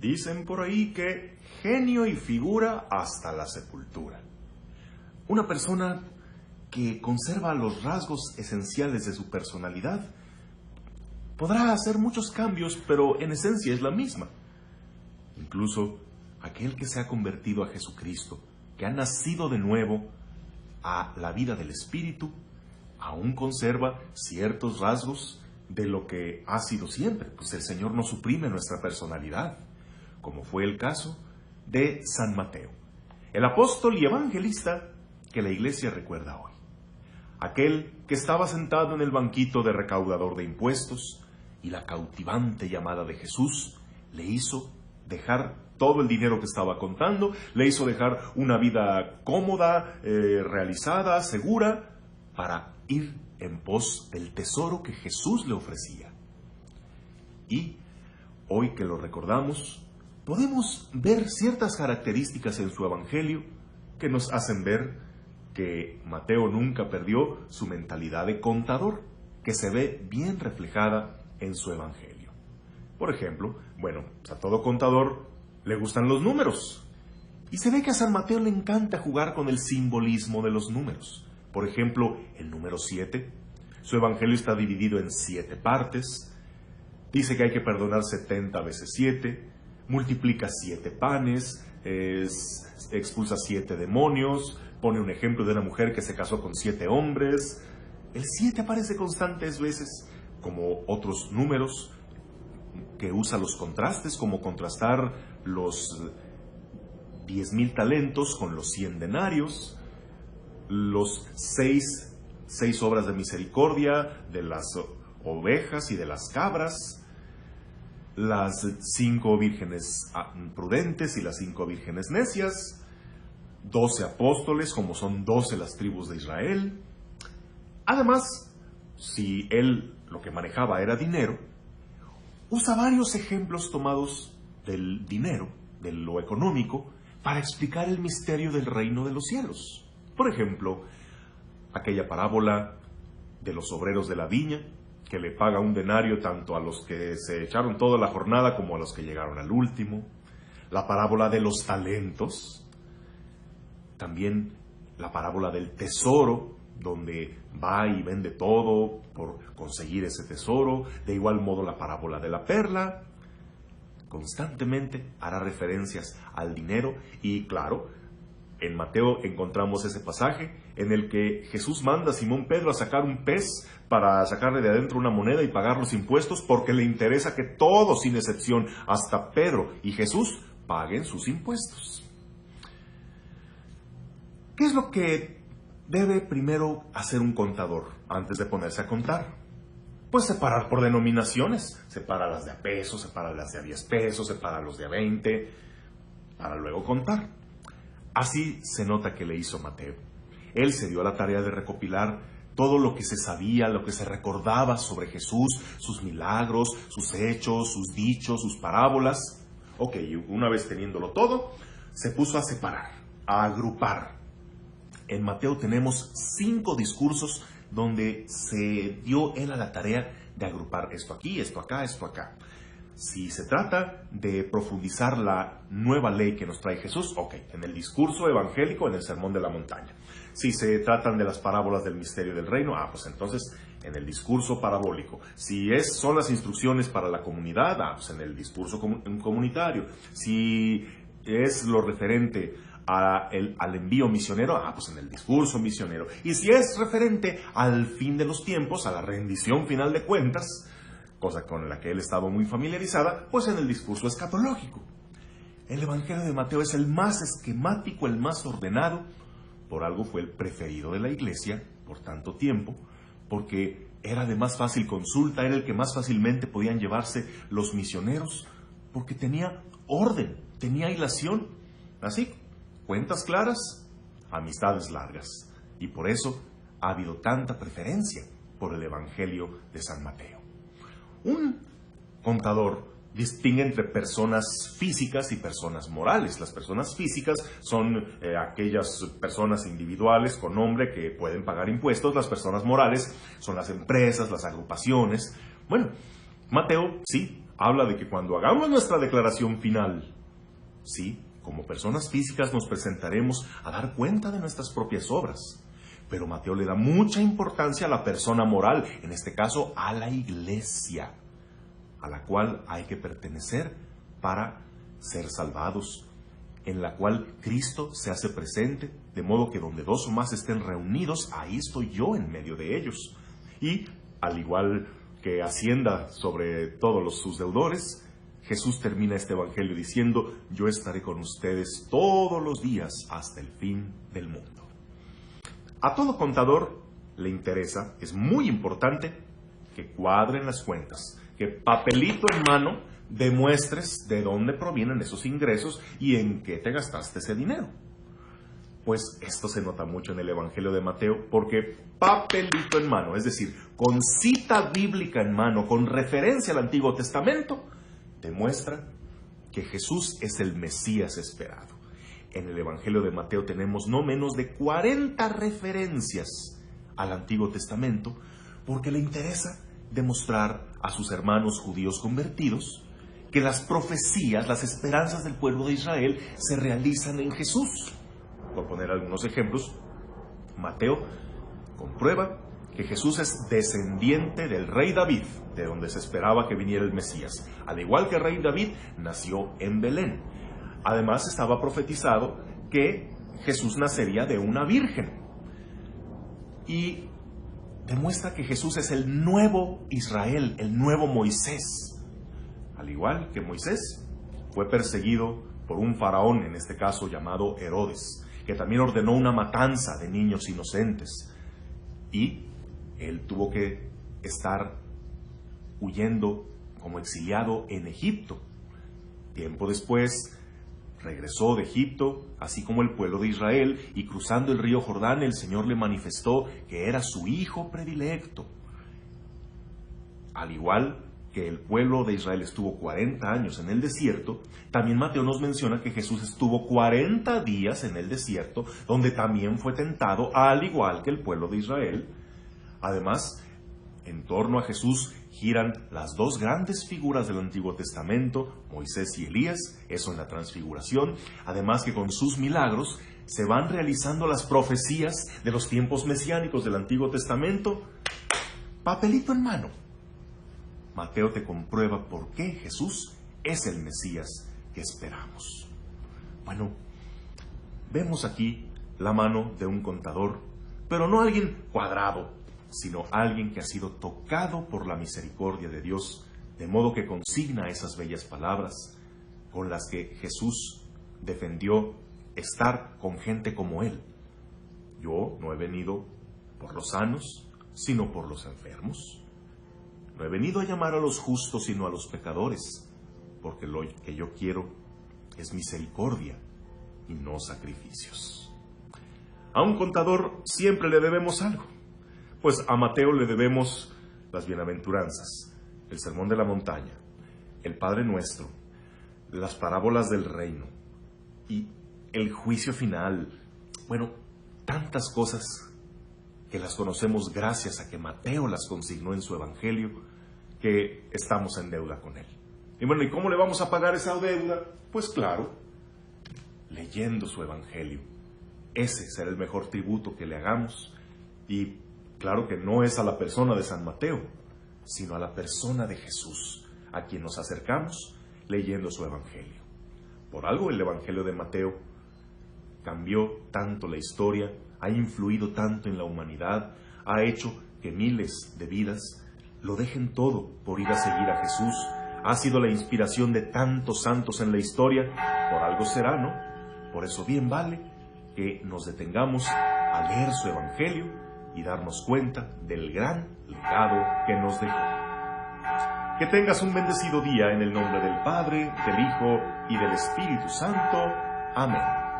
Dicen por ahí que genio y figura hasta la sepultura. Una persona que conserva los rasgos esenciales de su personalidad podrá hacer muchos cambios, pero en esencia es la misma. Incluso aquel que se ha convertido a Jesucristo, que ha nacido de nuevo a la vida del Espíritu, aún conserva ciertos rasgos de lo que ha sido siempre, pues el Señor no suprime nuestra personalidad, como fue el caso de San Mateo, el apóstol y evangelista que la Iglesia recuerda hoy. Aquel que estaba sentado en el banquito de recaudador de impuestos y la cautivante llamada de Jesús le hizo dejar todo el dinero que estaba contando, le hizo dejar una vida cómoda, realizada, segura, para ir en pos del tesoro que Jesús le ofrecía. Y hoy que lo recordamos, podemos ver ciertas características en su evangelio que nos hacen ver que Mateo nunca perdió su mentalidad de contador, que se ve bien reflejada en su evangelio. Por ejemplo, a todo contador le gustan los números, y se ve que a San Mateo le encanta jugar con el simbolismo de los números. Por ejemplo, el número 7, su evangelio está dividido en 7 partes, dice que hay que perdonar 70 veces 7, multiplica 7 panes, expulsa 7 demonios, pone un ejemplo de una mujer que se casó con 7 hombres. El 7 aparece constantes veces, como otros números, que usa los contrastes, como contrastar los 10,000 talentos con los 100 denarios, los 6 obras de misericordia de las ovejas y de las cabras, las 5 vírgenes prudentes y las 5 vírgenes necias, 12 apóstoles, como son 12 las tribus de Israel. Además, si él lo que manejaba era dinero, usa varios ejemplos tomados del dinero, de lo económico, para explicar el misterio del reino de los cielos. Por ejemplo, aquella parábola de los obreros de la viña, que le paga un denario tanto a los que se echaron toda la jornada como a los que llegaron al último. La parábola de los talentos. También la parábola del tesoro, donde va y vende todo por conseguir ese tesoro. De igual modo la parábola de la perla. Constantemente hará referencias al dinero y, claro, en Mateo encontramos ese pasaje en el que Jesús manda a Simón Pedro a sacar un pez para sacarle de adentro una moneda y pagar los impuestos, porque le interesa que todos, sin excepción, hasta Pedro y Jesús, paguen sus impuestos. ¿Qué es lo que debe primero hacer un contador antes de ponerse a contar? Pues separar por denominaciones. Separa las de a pesos, separa las de a 10 pesos, separa los de a 20, para luego contar. Así se nota que le hizo Mateo. Él se dio a la tarea de recopilar todo lo que se sabía, lo que se recordaba sobre Jesús, sus milagros, sus hechos, sus dichos, sus parábolas. Ok, una vez teniéndolo todo, se puso a separar, a agrupar. En Mateo tenemos 5 discursos donde se dio él a la tarea de agrupar esto aquí, esto acá, esto acá. Si se trata de profundizar la nueva ley que nos trae Jesús, ok, en el discurso evangélico, en el Sermón de la Montaña. Si se tratan de las parábolas del misterio del reino, pues entonces en el discurso parabólico. Si son las instrucciones para la comunidad, pues en el discurso comunitario. Si es lo referente al envío misionero, pues en el discurso misionero. Y si es referente al fin de los tiempos, a la rendición final de cuentas, cosa con la que él estaba muy familiarizada, pues en el discurso escatológico. El Evangelio de Mateo es el más esquemático, el más ordenado. Por algo fue el preferido de la Iglesia por tanto tiempo, porque era de más fácil consulta, era el que más fácilmente podían llevarse los misioneros, porque tenía orden, tenía hilación. Así, cuentas claras, amistades largas. Y por eso ha habido tanta preferencia por el Evangelio de San Mateo. Un contador distingue entre personas físicas y personas morales. Las personas físicas son aquellas personas individuales con nombre que pueden pagar impuestos. Las personas morales son las empresas, las agrupaciones. Bueno, Mateo sí habla de que cuando hagamos nuestra declaración final, sí, como personas físicas nos presentaremos a dar cuenta de nuestras propias obras. Pero Mateo le da mucha importancia a la persona moral, en este caso a la iglesia, a la cual hay que pertenecer para ser salvados, en la cual Cristo se hace presente, de modo que donde dos o más estén reunidos, ahí estoy yo en medio de ellos. Y al igual que Hacienda sobre todos sus deudores, Jesús termina este evangelio diciendo: yo estaré con ustedes todos los días hasta el fin del mundo. A todo contador le interesa, es muy importante, que cuadren las cuentas, que papelito en mano demuestres de dónde provienen esos ingresos y en qué te gastaste ese dinero. Pues esto se nota mucho en el Evangelio de Mateo, porque papelito en mano, es decir, con cita bíblica en mano, con referencia al Antiguo Testamento, demuestra que Jesús es el Mesías esperado. En el Evangelio de Mateo tenemos no menos de 40 referencias al Antiguo Testamento, porque le interesa demostrar a sus hermanos judíos convertidos que las profecías, las esperanzas del pueblo de Israel se realizan en Jesús. Por poner algunos ejemplos, Mateo comprueba que Jesús es descendiente del rey David, de donde se esperaba que viniera el Mesías. Al igual que el rey David, nació en Belén. Además, estaba profetizado que Jesús nacería de una virgen. Y demuestra que Jesús es el nuevo Israel, el nuevo Moisés. Al igual que Moisés, fue perseguido por un faraón, en este caso llamado Herodes, que también ordenó una matanza de niños inocentes. Y él tuvo que estar huyendo como exiliado en Egipto. Tiempo después, regresó de Egipto, así como el pueblo de Israel, y cruzando el río Jordán, el Señor le manifestó que era su hijo predilecto. Al igual que el pueblo de Israel estuvo 40 años en el desierto, también Mateo nos menciona que Jesús estuvo 40 días en el desierto, donde también fue tentado, al igual que el pueblo de Israel. Además, en torno a Jesús giran las dos grandes figuras del Antiguo Testamento, Moisés y Elías, eso en la transfiguración. Además que con sus milagros se van realizando las profecías de los tiempos mesiánicos del Antiguo Testamento. Papelito en mano. Mateo te comprueba por qué Jesús es el Mesías que esperamos. Bueno, vemos aquí la mano de un contador, pero no alguien cuadrado, sino alguien que ha sido tocado por la misericordia de Dios, de modo que consigna esas bellas palabras con las que Jesús defendió estar con gente como él. Yo no he venido por los sanos, sino por los enfermos. No he venido a llamar a los justos, sino a los pecadores, porque lo que yo quiero es misericordia y no sacrificios. A un contador siempre le debemos algo. Pues a Mateo le debemos las bienaventuranzas, el sermón de la montaña, el Padre Nuestro, las parábolas del reino y el juicio final. Bueno, tantas cosas que las conocemos gracias a que Mateo las consignó en su evangelio, que estamos en deuda con él. Y bueno, ¿y cómo le vamos a pagar esa deuda? Pues claro, leyendo su evangelio. Ese será el mejor tributo que le hagamos. Y claro que no es a la persona de San Mateo, sino a la persona de Jesús, a quien nos acercamos leyendo su evangelio. Por algo el evangelio de Mateo cambió tanto la historia, ha influido tanto en la humanidad, ha hecho que miles de vidas lo dejen todo por ir a seguir a Jesús. Ha sido la inspiración de tantos santos en la historia. Por algo será, ¿no? Por eso bien vale que nos detengamos a leer su evangelio y darnos cuenta del gran legado que nos dejó. Que tengas un bendecido día en el nombre del Padre, del Hijo y del Espíritu Santo. Amén.